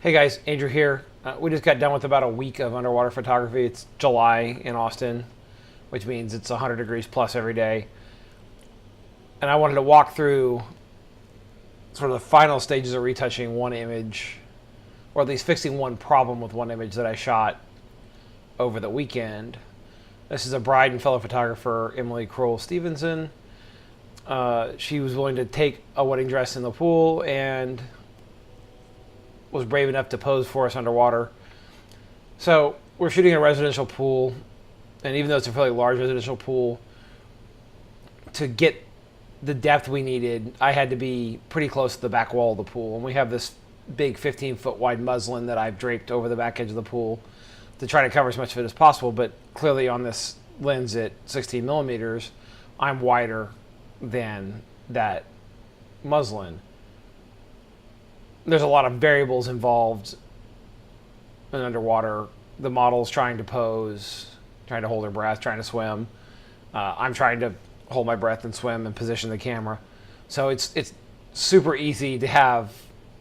Hey guys, Andrew here. We just got done with about a week of underwater photography. It's July in Austin, which means it's 100 degrees plus every day. And I wanted to walk through sort of the final stages of retouching one image, or at least fixing one problem with one image that I shot over the weekend. This is a bride and fellow photographer, Emily Kroll Stevenson. She was willing to take a wedding dress in the pool and was brave enough to pose for us underwater. So we're shooting a residential pool, and even though it's a fairly large residential pool, to get the depth we needed, I had to be pretty close to the back wall of the pool. And we have this big 15-foot wide muslin that I've draped over the back edge of the pool to try to cover as much of it as possible. But clearly on this lens at 16 millimeters, I'm wider than that muslin. There's a lot of variables involved in underwater. The model's trying to pose, trying to hold her breath, trying to swim. I'm trying to hold my breath and swim and position the camera. So it's super easy to have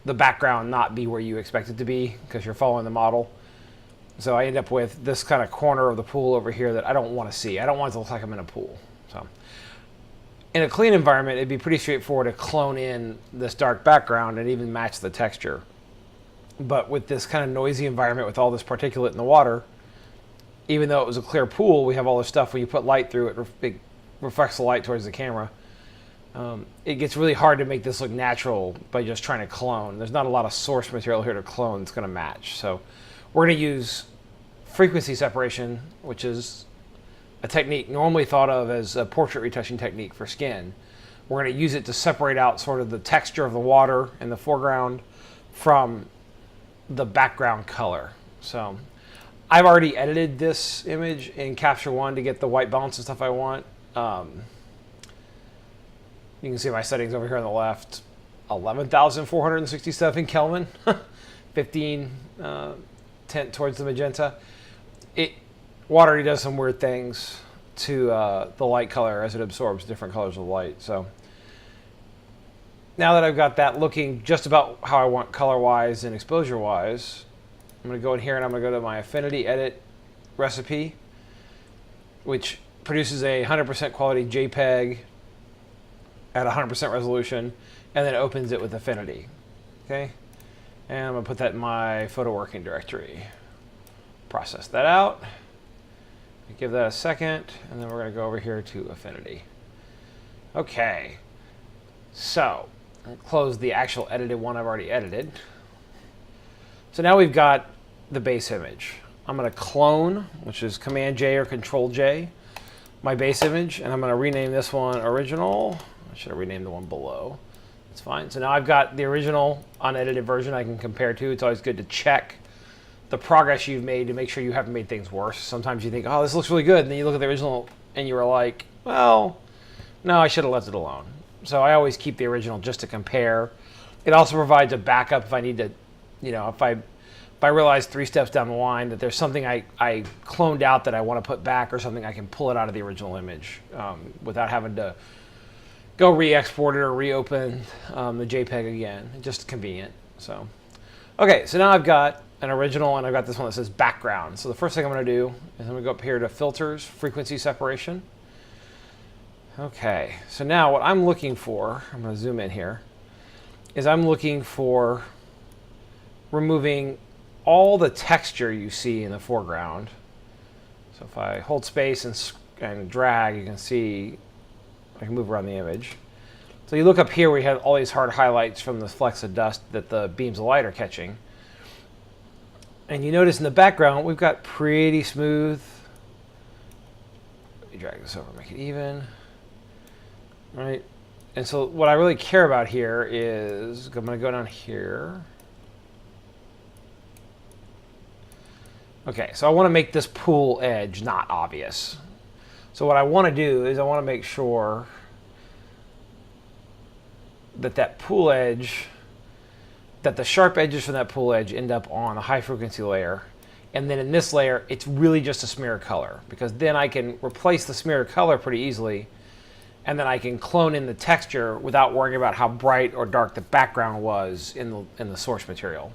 the background not be where you expect it to be because you're following the model. So I end up with this kind of corner of the pool over here that I don't want to see. I don't want it to look like I'm in a pool. So in a clean environment, it'd be pretty straightforward to clone in this dark background and even match the texture. But with this kind of noisy environment with all this particulate in the water, even though it was a clear pool, we have all this stuff when you put light through it, it reflects the light towards the camera. It gets really hard to make this look natural by just trying to clone. There's not a lot of source material here to clone that's going to match. So we're going to use frequency separation, which is a technique normally thought of as a portrait retouching technique for skin. We're going to use it to separate out sort of the texture of the water in the foreground from the background color. So I've already edited this image in Capture One to get the white balance and stuff I want. You can see my settings over here on the left. 11,467 Kelvin, 15 tint towards the magenta. Water already does some weird things to the light color as it absorbs different colors of light. So now that I've got that looking just about how I want color-wise and exposure-wise, I'm going to go in here and I'm going to go to my Affinity Edit recipe, which produces a 100% quality JPEG at 100% resolution, and then opens it with Affinity. Okay, and I'm going to put that in my photo working directory. Process that out. Give that a second, and then we're going to go over here to Affinity. Okay, so I'll close the actual edited one I've already edited. So now we've got the base image. I'm going to clone, which is Command J or Control J, my base image, and I'm going to rename this one Original. I should have renamed the one below. That's fine. So now I've got the original unedited version I can compare to. It's always good to check the progress you've made to make sure you haven't made things worse. Sometimes you think, oh, this looks really good, and then you look at the original and you were like, well, no, I should have left it alone. So I always keep the original just to compare. It also provides a backup if I need to, if I realize 3 steps down the line that there's something I cloned out that I want to put back or something, I can pull it out of the original image without having to go re-export it or reopen the JPEG again. Just convenient. So, okay, so now I've got an original, and I've got this one that says background. So the first thing I'm going to do is I'm going to go up here to Filters, Frequency Separation. Okay, so now what I'm looking for, I'm going to zoom in here, is I'm looking for removing all the texture you see in the foreground. So if I hold space and drag, you can see I can move around the image. So you look up here, we have all these hard highlights from the flecks of dust that the beams of light are catching. And you notice in the background, we've got pretty smooth. Let me drag this over, make it even. All right. And so what I really care about here is, I'm going to go down here. Okay, so I want to make this pool edge not obvious. So what I want to do is I want to make sure that that pool edge, that the sharp edges from that pool edge end up on a high frequency layer. And then in this layer, it's really just a smear of color, because then I can replace the smear of color pretty easily, and then I can clone in the texture without worrying about how bright or dark the background was in the source material.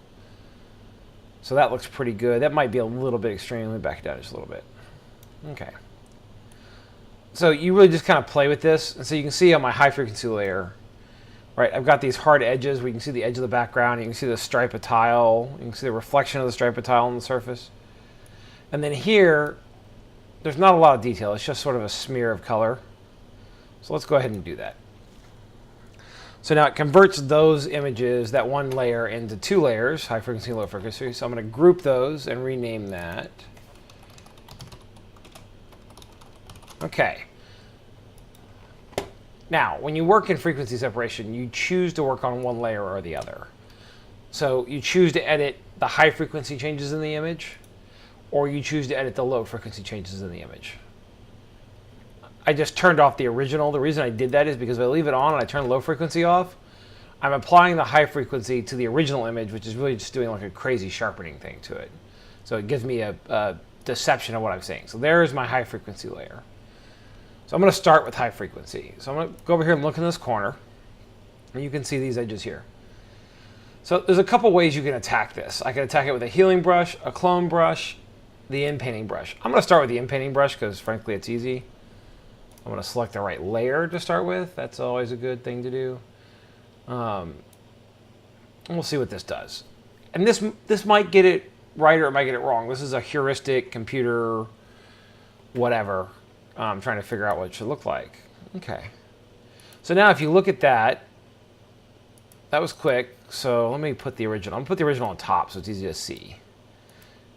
So that looks pretty good. That might be a little bit extreme. Let me back it down just a little bit. Okay. So you really just kind of play with this. And so you can see on my high frequency layer, right, I've got these hard edges where you can see the edge of the background. You can see the stripe of tile. You can see the reflection of the stripe of tile on the surface. And then here, there's not a lot of detail. It's just sort of a smear of color. So let's go ahead and do that. So now it converts those images, that one layer, into two layers, high frequency and low frequency. So I'm going to group those and rename that. Okay. Now, when you work in frequency separation, you choose to work on one layer or the other. So you choose to edit the high frequency changes in the image, or you choose to edit the low frequency changes in the image. I just turned off the original. The reason I did that is because if I leave it on and I turn low frequency off, I'm applying the high frequency to the original image, which is really just doing like a crazy sharpening thing to it. So it gives me a deception of what I'm seeing. So there's my high frequency layer. So I'm going to start with high frequency. So I'm going to go over here and look in this corner, and you can see these edges here. So there's a couple ways you can attack this. I can attack it with a healing brush, a clone brush, the in-painting brush. I'm going to start with the in-painting brush because, frankly, it's easy. I'm going to select the right layer to start with. That's always a good thing to do. And we'll see what this does. And this might get it right or it might get it wrong. This is a heuristic computer whatever. I'm trying to figure out what it should look like. Okay. So now if you look at that, that was quick. So let me put the original. I'm going to put the original on top so it's easy to see.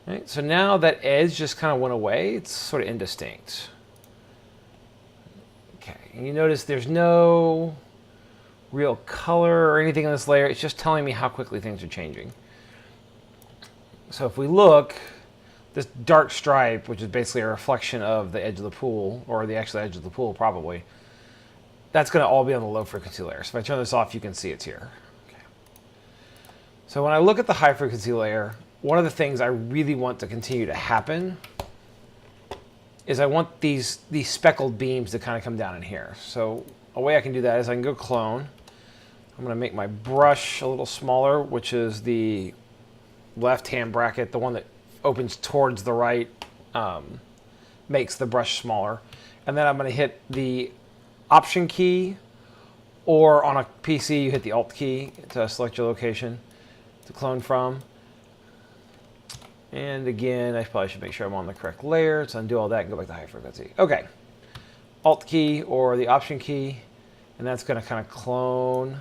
All right, so now that edge just kind of went away. It's sort of indistinct. Okay, and you notice there's no real color or anything in this layer. It's just telling me how quickly things are changing. So if we look, this dark stripe, which is basically a reflection of the edge of the pool, or the actual edge of the pool probably, that's going to all be on the low frequency layer. So if I turn this off, you can see it's here. Okay. So when I look at the high frequency layer, one of the things I really want to continue to happen is I want these speckled beams to kind of come down in here. So a way I can do that is I can go clone. I'm going to make my brush a little smaller, which is the left-hand bracket, the one that opens towards the right, makes the brush smaller. And then I'm going to hit the Option key, or on a PC, you hit the Alt key to select your location to clone from. And again, I probably should make sure I'm on the correct layer. So undo all that and go back to high frequency. Okay. Alt key or the Option key, and that's going to kind of clone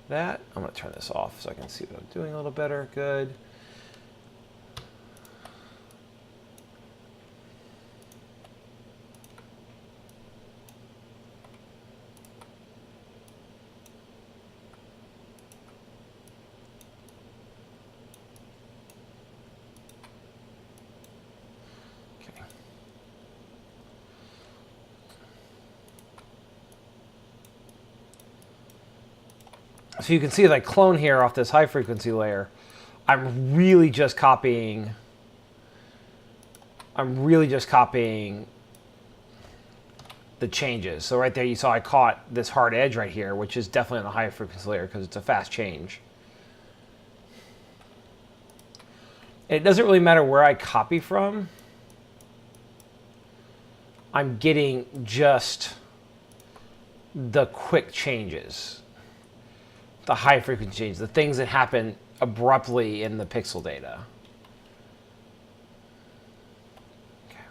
that. I'm going to turn this off so I can see what I'm doing a little better. Good. So you can see as I clone here off this high frequency layer, I'm really just copying the changes. So right there you saw I caught this hard edge right here, which is definitely on the high frequency layer because it's a fast change. It doesn't really matter where I copy from. I'm getting just the quick changes. The high frequency changes, the things that happen abruptly in the pixel data. Okay.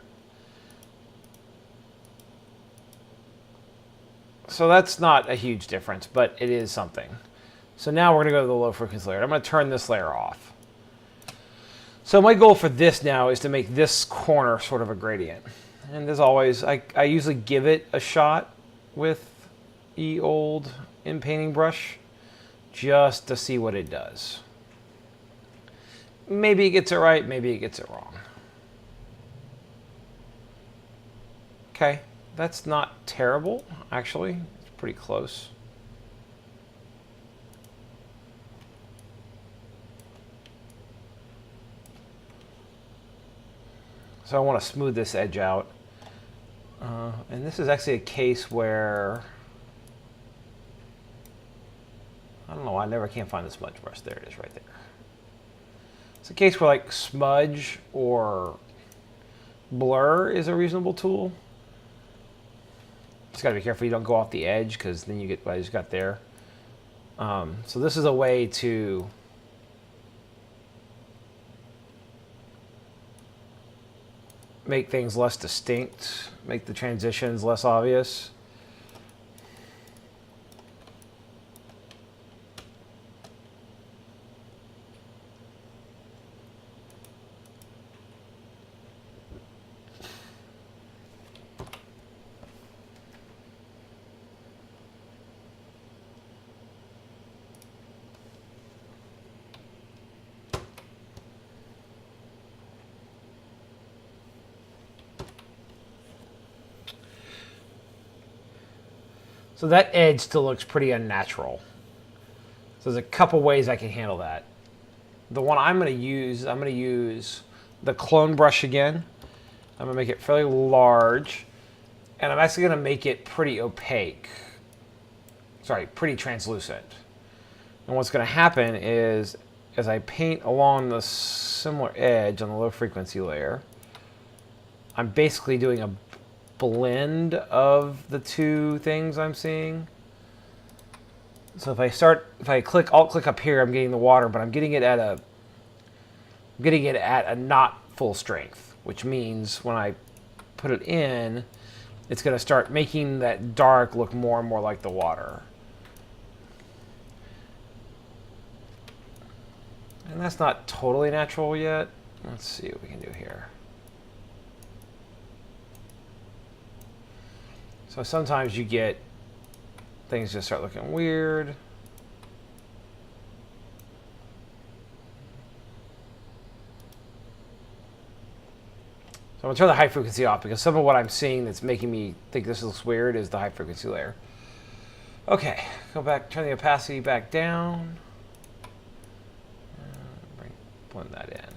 So that's not a huge difference, but it is something. So now we're going to go to the low frequency layer. I'm going to turn this layer off. So my goal for this now is to make this corner sort of a gradient. And as always, I usually give it a shot with old in-painting brush, just to see what it does. Maybe it gets it right, maybe it gets it wrong. Okay, that's not terrible, actually. It's pretty close. So I want to smooth this edge out. And this is actually a case where I don't know why I never can't find the smudge brush. There it is right there. It's a case where like smudge or blur is a reasonable tool. Just got to be careful you don't go off the edge, because then you get what I just got there. So this is a way to make things less distinct, make the transitions less obvious. So that edge still looks pretty unnatural. So there's a couple ways I can handle that. The one I'm going to use the clone brush again. I'm going to make it fairly large, and I'm actually going to make it pretty opaque. Sorry, pretty translucent. And what's going to happen is, as I paint along the similar edge on the low frequency layer, I'm basically doing a blend of the two things I'm seeing. So if I alt click up here, I'm getting the water, but I'm getting it at a not full strength, which means when I put it in, it's going to start making that dark look more and more like the water. And that's not totally natural yet. Let's see what we can do here. So sometimes you get things just start looking weird. So I'm going to turn the high frequency off, because some of what I'm seeing that's making me think this looks weird is the high frequency layer. Okay, go back, turn the opacity back down. Blend that in.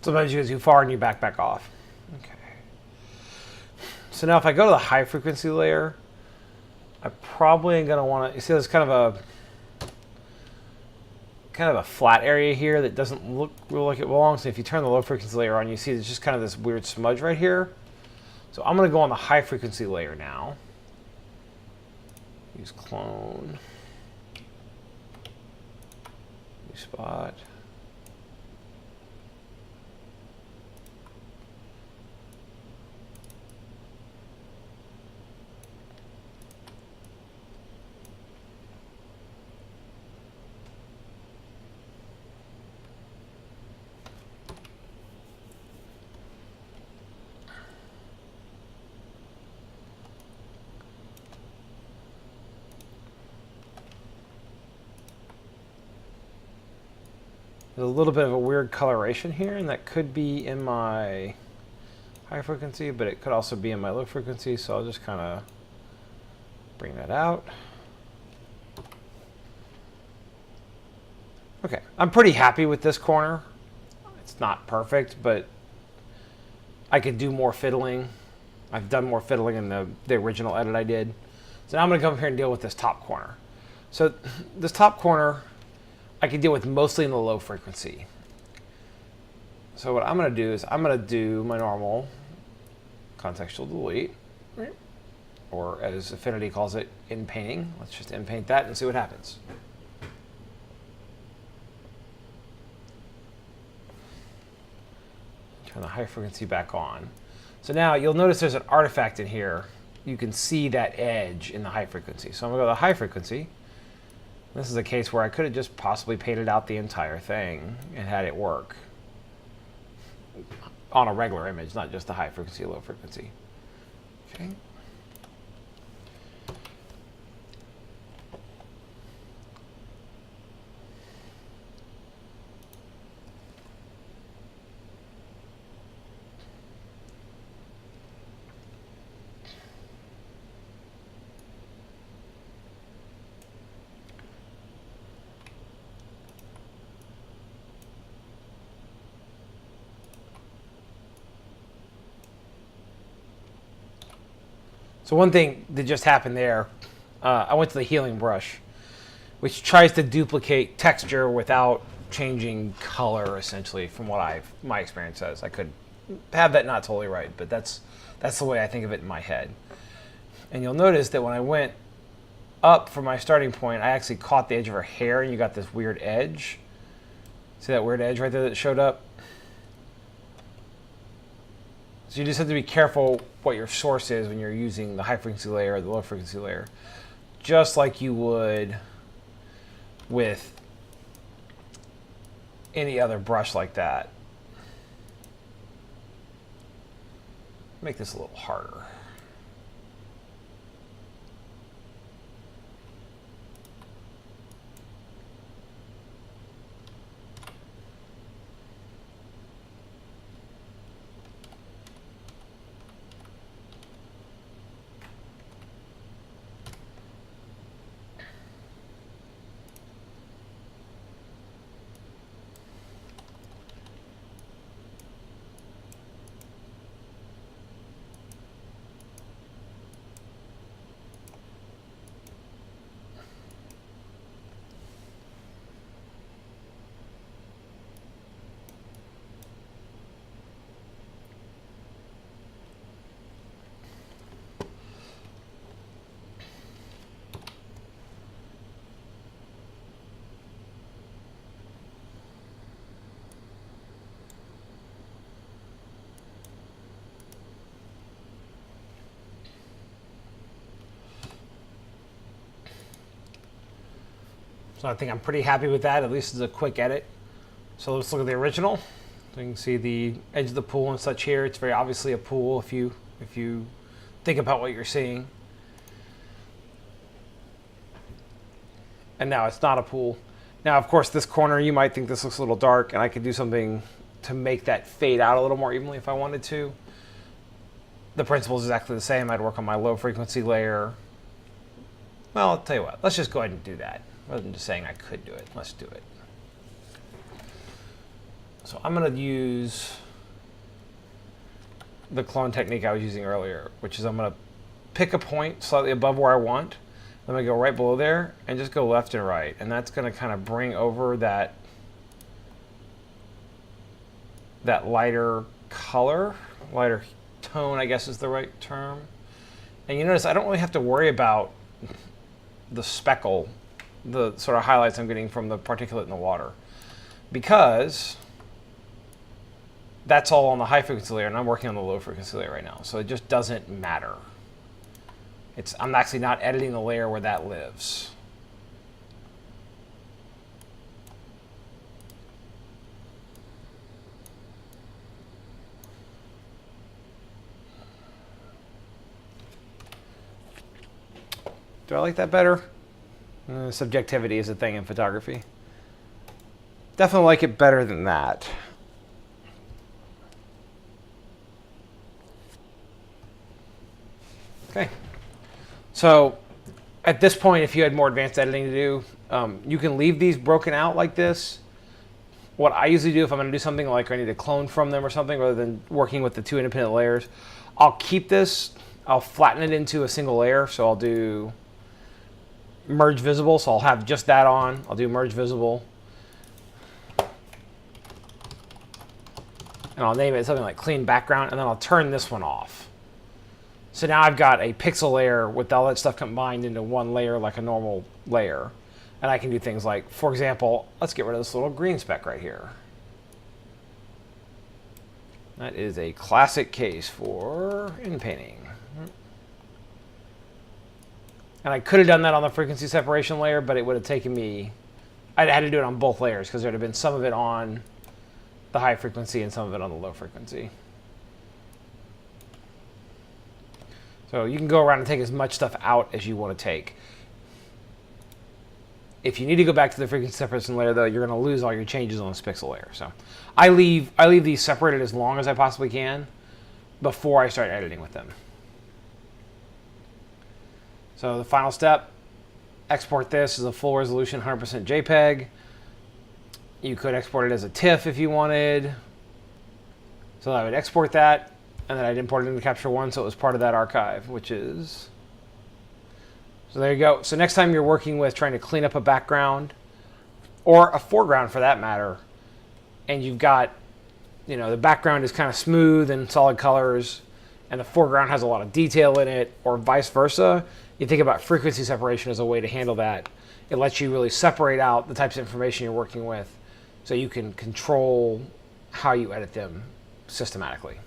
Sometimes you go too far and you back off. Okay. So now if I go to the high frequency layer, I probably am going to want to, you see there's kind of a flat area here that doesn't look real like it belongs. So if you turn the low frequency layer on, you see there's just kind of this weird smudge right here. So I'm going to go on the high frequency layer now. Use clone. New spot. There's a little bit of a weird coloration here, and that could be in my high frequency, but it could also be in my low frequency, so I'll just kind of bring that out. Okay, I'm pretty happy with this corner. It's not perfect, but I could do more fiddling. I've done more fiddling in the original edit I did. So now I'm going to come up here and deal with this top corner. So this top corner, I can deal with mostly in the low frequency. So what I'm going to do is I'm going to do my normal contextual delete, or as Affinity calls it, in painting. Let's just in paint that and see what happens. Turn the high frequency back on. So now you'll notice there's an artifact in here. You can see that edge in the high frequency. So I'm going to go to the high frequency. This is a case where I could have just possibly painted out the entire thing and had it work on a regular image, not just the high frequency, low frequency. Okay. So one thing that just happened there, I went to the healing brush, which tries to duplicate texture without changing color, essentially, from what my experience says. I could have that not totally right, but that's the way I think of it in my head. And you'll notice that when I went up from my starting point, I actually caught the edge of her hair, and you got this weird edge. See that weird edge right there that showed up? So you just have to be careful what your source is when you're using the high frequency layer or the low frequency layer. Just like you would with any other brush like that. Make this a little harder. So I think I'm pretty happy with that. At least it's a quick edit. So let's look at the original. So you can see the edge of the pool and such here. It's very obviously a pool if you think about what you're seeing. And now it's not a pool. Now, of course, this corner, you might think this looks a little dark, and I could do something to make that fade out a little more evenly if I wanted to. The principle is exactly the same. I'd work on my low frequency layer. Well, I'll tell you what, let's just go ahead and do that. Rather than just saying I could do it, let's do it. So I'm going to use the clone technique I was using earlier, which is I'm going to pick a point slightly above where I want. I'm going to go right below there and just go left and right. And that's going to kind of bring over that lighter color, lighter tone, I guess is the right term. And you notice I don't really have to worry about the speckle, the sort of highlights I'm getting from the particulate in the water, because that's all on the high frequency layer and I'm working on the low frequency layer right now. So it just doesn't matter. I'm actually not editing the layer where that lives. Do I like that better? Subjectivity is a thing in photography. Definitely like it better than that. Okay. So at this point, if you had more advanced editing to do, you can leave these broken out like this. What I usually do if I'm going to do something like I need to clone from them or something, rather than working with the two independent layers, I'll keep this, I'll flatten it into a single layer. So I'll do merge visible, so I'll have just that on. I'll do merge visible. And I'll name it something like clean background, and then I'll turn this one off. So now I've got a pixel layer with all that stuff combined into one layer like a normal layer. And I can do things like, for example, let's get rid of this little green speck right here. That is a classic case for in painting. And I could have done that on the frequency separation layer, but it would have taken me, I'd had to do it on both layers because there'd have been some of it on the high frequency and some of it on the low frequency. So you can go around and take as much stuff out as you want to take. If you need to go back to the frequency separation layer, though, you're going to lose all your changes on this pixel layer. So I leave these separated as long as I possibly can before I start editing with them. So the final step, export this as a full resolution 100% JPEG. You could export it as a TIFF if you wanted. So I would export that, and then I'd import it into Capture One so it was part of that archive, which is... So there you go. So next time you're working with trying to clean up a background, or a foreground for that matter, and you've got, you know, the background is kind of smooth and solid colors, and the foreground has a lot of detail in it, or vice versa, you think about frequency separation as a way to handle that. It lets you really separate out the types of information you're working with so you can control how you edit them systematically.